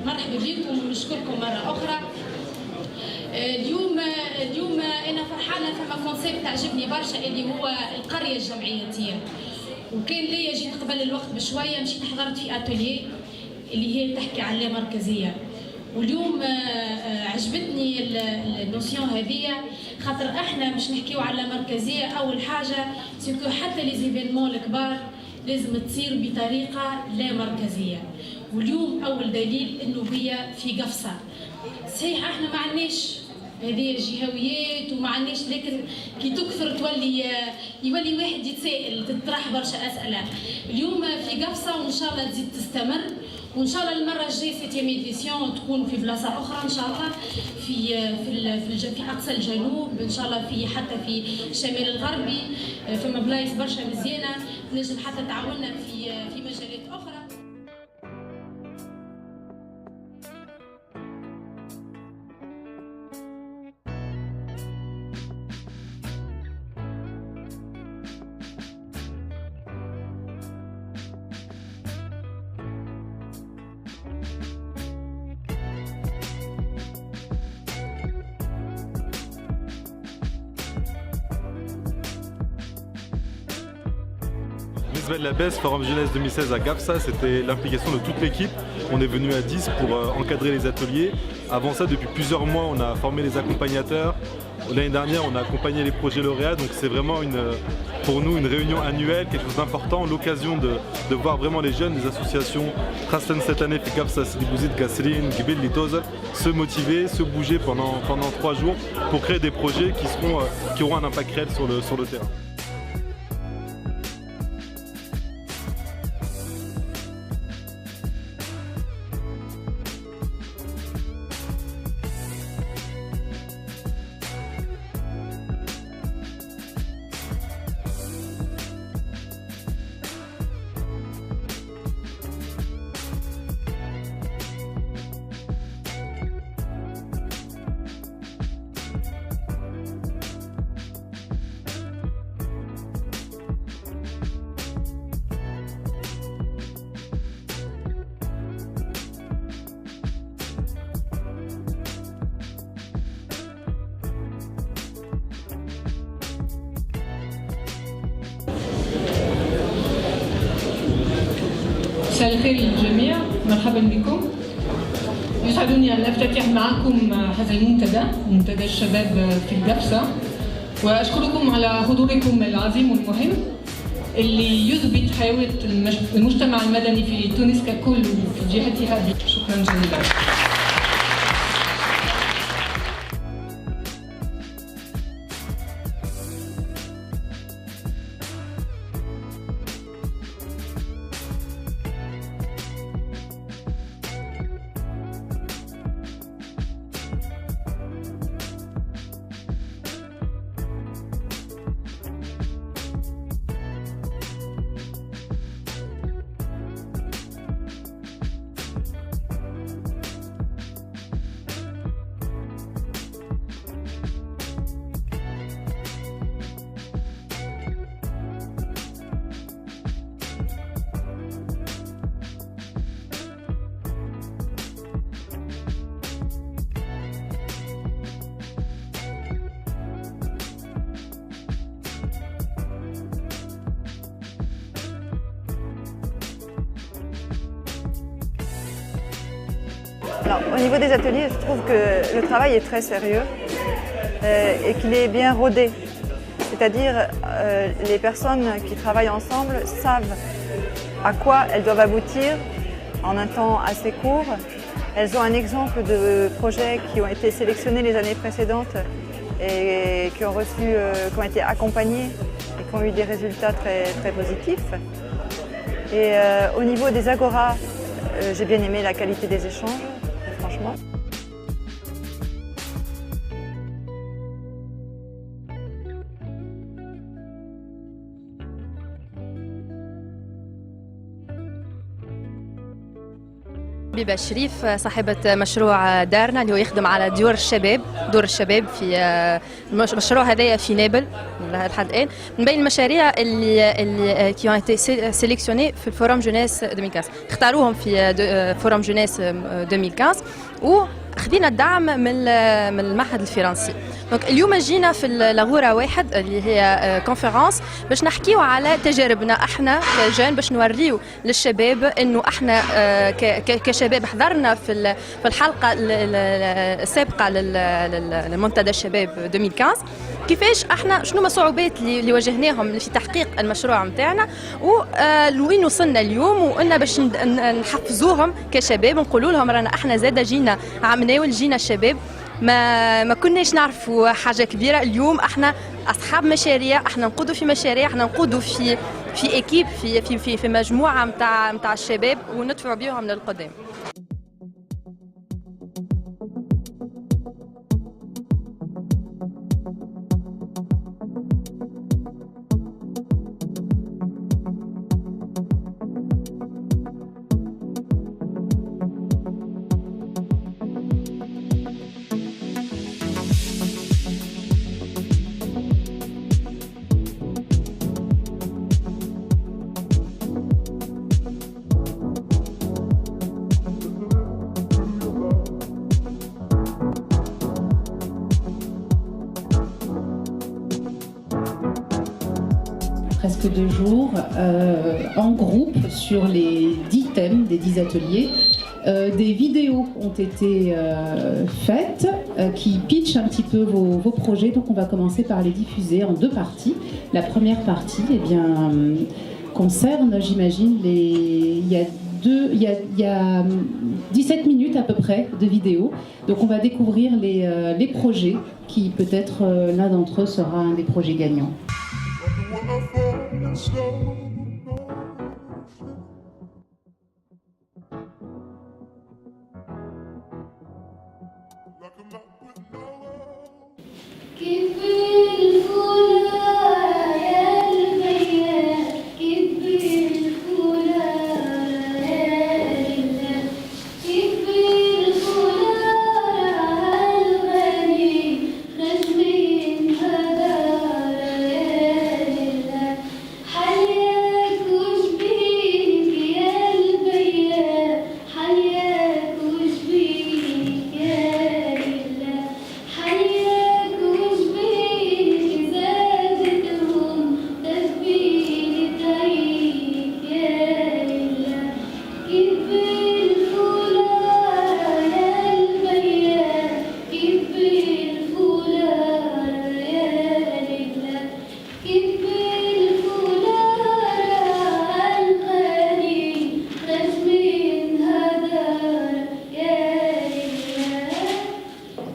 مرحبا بكم ونشكركم مرة أخرى. اليوم أنا فرحانة فما كونسيبت عجبني برشا اللي هو القرية الجمعياتية، وكان ليا جيت قبل الوقت بشوية مشيت حضرت في أتوليه اللي هي تحكي عن اللامركزية، واليوم عجبتني النوسيون هذية خاطر احنا مش نحكيو على اللامركزية. أول حاجة سيكو حتى لي زيفينمون الكبار لازم تصير بطريقة لا مركزية، واليوم أول دليل إنه هي في قفصة. صحيح احنا ما عندناش هذه جهويات وما عندناش، لكن كي تكثر يولي واحد يتسائل تطرح برشا أسئلة. اليوم في قفصة وإن شاء الله تزيد تستمر، وإن شاء الله المرة الجاية سيتيام إديسيون تكون في بلاصة أخرى إن شاء الله في أقصى الجنوب، إن شاء الله حتى في الشمال الغربي فما بلايص برشا مزيانة نجم حتى تعاوننا في مجالات أخرى. La BES Forum Jeunesse 2016 à GAFSA, c'était l'implication de toute l'équipe. On est venu à 10 pour encadrer les ateliers. Avant ça, depuis plusieurs mois, on a formé les accompagnateurs. L'année dernière, on a accompagné les projets lauréats. Donc c'est vraiment pour nous une réunion annuelle, quelque chose d'important, l'occasion de voir vraiment les jeunes des associations Trasten cette année, GAFSA, Sidibouzid, Gasserin, Gibil, Litoz, se motiver, se bouger pendant 3 jours pour créer des projets qui auront un impact réel sur le terrain. مساء الخير للجميع، مرحبا بكم. يسعدني أن أفتتح معكم هذا منتدى الشباب في القفصة، وأشكركم على حضوركم العظيم والمهم اللي يثبت حيوية المجتمع المدني في تونس ككل وفي جهتها. شكرا جزيلا. Alors, au niveau des ateliers, je trouve que le travail est très sérieux et qu'il est bien rodé. C'est-à-dire les personnes qui travaillent ensemble savent à quoi elles doivent aboutir en un temps assez court. Elles ont un exemple de projets qui ont été sélectionnés les années précédentes et qui ont été accompagnés et qui ont eu des résultats très, très positifs. Et au niveau des agoras, j'ai bien aimé la qualité des échanges, franchement. بيبة الشريف صاحبة مشروع دارنا اللي هو يخدم على دور الشباب في المشروع هذايا في نابل لحد الان من بين المشاريع اللي qui ont été sélectionnés في الفورم جونيس 2015 اختاروهم في فورم جونيس 2015 وخذينا الدعم من المعهد الفرنسي. دونك اليوم جينا في لاغورا واحد اللي هي كونفرنس باش نحكيو على تجاربنا احنا كجان، باش نوريو للشباب انه احنا كشباب حضرنا في الحلقه السابقه للمنتدى الشباب 2015 كيفاش احنا شنو الصعوبات اللي واجهناهم في تحقيق المشروع نتاعنا وين وصلنا اليوم، وقلنا باش نحفزوهم كشباب ونقولوا لهم رانا احنا زاده جينا عمناول جينا الشباب ما كناش نعرفوا حاجه كبيره. اليوم احنا اصحاب مشاريع، احنا نقودوا في مشاريع، احنا نقودوا في ايكيب في مجموعه نتاع الشباب وندفعوا بيهم للقدام. Presque 2 jours en groupe sur les 10 thèmes des 10 ateliers. Des vidéos ont été faites qui pitchent un petit peu vos projets. Donc on va commencer par les diffuser en 2 parties. La première partie concerne, j'imagine, il y a 17 minutes à peu près de vidéos. Donc on va découvrir les projets qui peut-être l'un d'entre eux sera un des projets gagnants.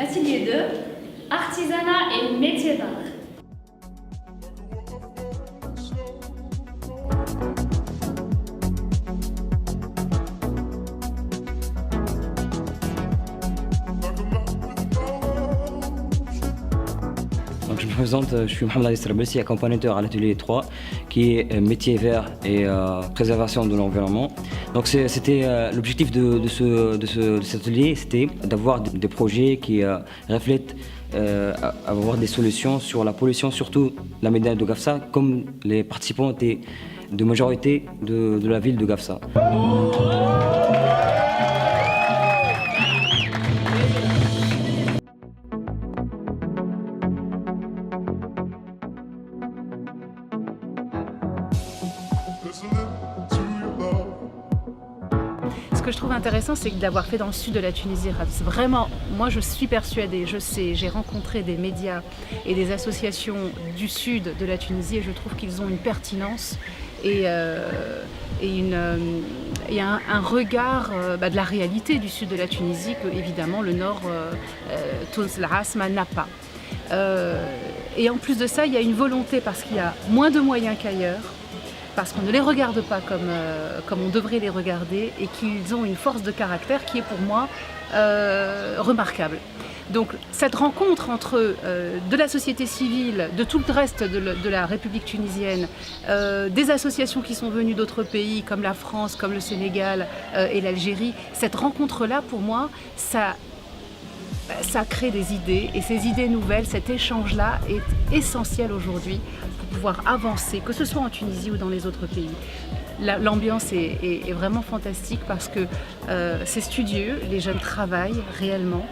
Atelier 2, artisanat et métiers d'art. Donc je me présente, je suis Mohamed Ali Strabelsi, accompagnateur à l'atelier 3 qui est métier vert et préservation de l'environnement. Donc c'était l'objectif de cet atelier, c'était d'avoir des projets qui reflètent avoir des solutions sur la pollution, surtout la médaille de Gafsa, comme les participants étaient de majorité de la ville de Gafsa. Ce que je trouve intéressant, c'est d'avoir fait dans le sud de la Tunisie. Vraiment, moi je suis persuadée, je sais, j'ai rencontré des médias et des associations du sud de la Tunisie et je trouve qu'ils ont une pertinence et un regard de la réalité du sud de la Tunisie que évidemment le nord, Tunis al-Asma, n'a pas. Et en plus de ça, il y a une volonté parce qu'il y a moins de moyens qu'ailleurs, parce qu'on ne les regarde pas comme on devrait les regarder et qu'ils ont une force de caractère qui est pour moi remarquable. Donc cette rencontre entre de la société civile, de tout le reste de la République tunisienne, des associations qui sont venues d'autres pays comme la France, comme le Sénégal et l'Algérie, cette rencontre-là pour moi, ça ça crée des idées et ces idées nouvelles, cet échange-là est essentiel aujourd'hui pour pouvoir avancer, que ce soit en Tunisie ou dans les autres pays. L'ambiance est vraiment fantastique parce que c'est studieux, les jeunes travaillent réellement.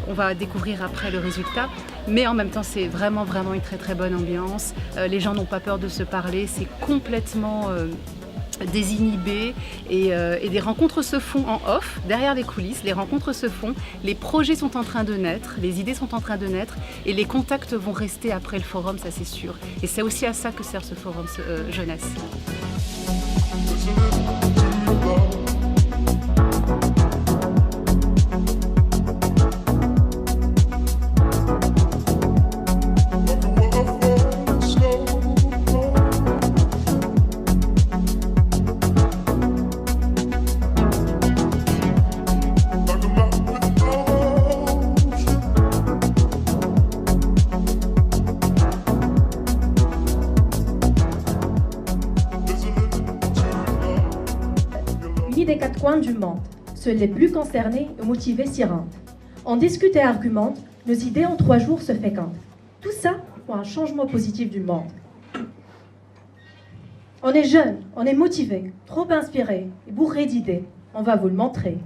On va découvrir après le résultat, mais en même temps c'est vraiment une très très bonne ambiance. Les gens n'ont pas peur de se parler, c'est complètement désinhibé et des rencontres se font en off, derrière les coulisses, les rencontres se font, les projets sont en train de naître, les idées sont en train de naître et les contacts vont rester après le forum, ça c'est sûr. Et c'est aussi à ça que sert ce forum jeunesse. Des quatre coins du monde. Seuls les plus concernés et motivés s'y rendent. On discute et argumente, nos idées en 3 jours se fécondent. Tout ça pour un changement positif du monde. On est jeunes, on est motivés, trop inspirés et bourrés d'idées. On va vous le montrer.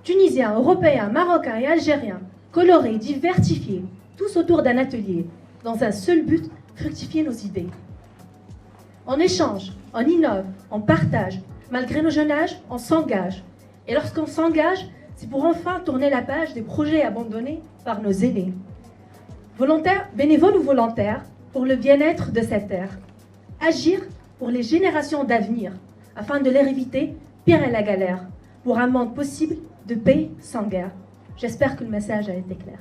Tunisiens, Européens, Marocains et Algériens, colorés, diversifiés, tous autour d'un atelier, dans un seul but, fructifier nos idées. On échange, on innove, on partage. Malgré nos jeunes âges, on s'engage. Et lorsqu'on s'engage, c'est pour enfin tourner la page des projets abandonnés par nos aînés. Volontaires, bénévoles ou volontaires, pour le bien-être de cette terre. Agir pour les générations d'avenir, afin de leur éviter pire est la galère, pour un monde possible de paix sans guerre. J'espère que le message a été clair.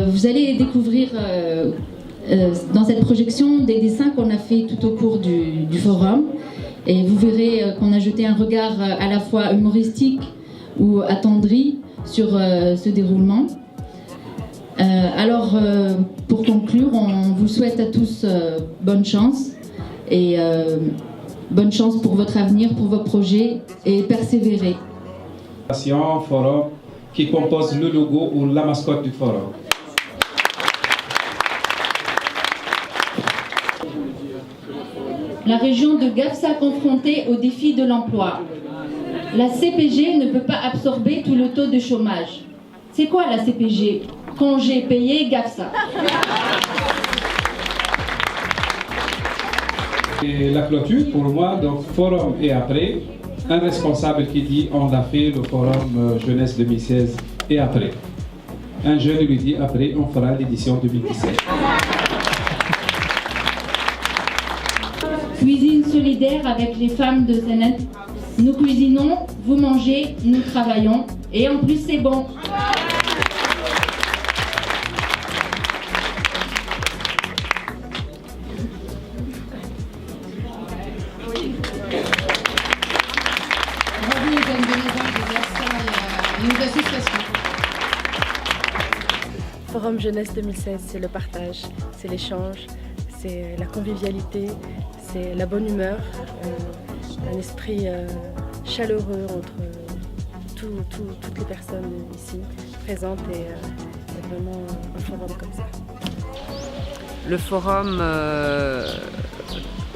Vous allez découvrir dans cette projection des dessins qu'on a fait tout au cours du forum. Et vous verrez qu'on a jeté un regard à la fois humoristique ou attendri sur ce déroulement. Alors, pour conclure, on vous souhaite à tous bonne chance et bonne chance pour votre avenir, pour vos projets et persévérer. Forum qui compose le logo ou la mascotte du forum. La région de Gafsa confrontée au défi de l'emploi. La CPG ne peut pas absorber tout le taux de chômage. C'est quoi la CPG? Congé payé Gafsa. Et la clôture, pour moi, donc forum et après, un responsable qui dit on a fait le forum jeunesse 2016 et après. Un jeune lui dit après on fera l'édition 2017. Cuisine solidaire avec les femmes de Zenet. Nous cuisinons, vous mangez, nous travaillons et en plus c'est bon. Forum Jeunesse 2016, c'est le partage, c'est l'échange, c'est la convivialité, c'est la bonne humeur, un esprit chaleureux entre toutes les personnes ici présentes et vraiment un forum comme ça. Le forum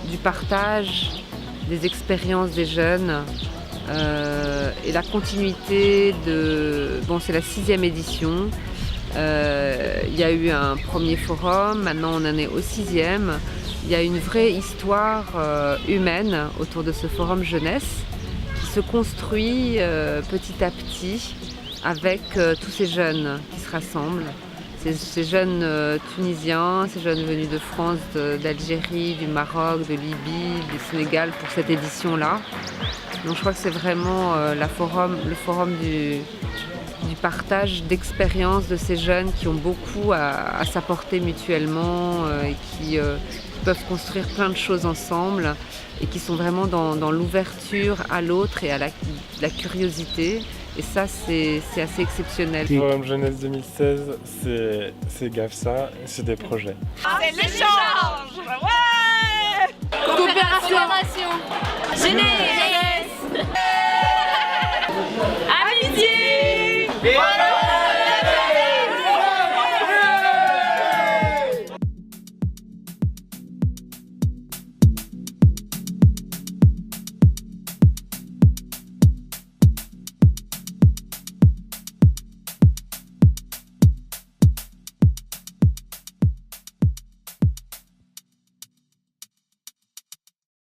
du partage, des expériences des jeunes et la continuité de... Bon, c'est la 6e édition. Il y a eu un premier forum, maintenant on en est au 6e. Il y a une vraie histoire humaine autour de ce forum jeunesse qui se construit petit à petit avec tous ces jeunes qui se rassemblent. Ces jeunes tunisiens, ces jeunes venus de France, d'Algérie, du Maroc, de Libye, du Sénégal pour cette édition-là. Donc je crois que c'est vraiment le forum du partage d'expériences de ces jeunes qui ont beaucoup à s'apporter mutuellement et qui peuvent construire plein de choses ensemble et qui sont vraiment dans l'ouverture à l'autre et à la curiosité. Et ça, c'est assez exceptionnel. Le Forum Jeunesse 2016, c'est Gafsa, c'est des projets. C'est l'échange. Ouais. Coopération. Jeunesse. Amitié.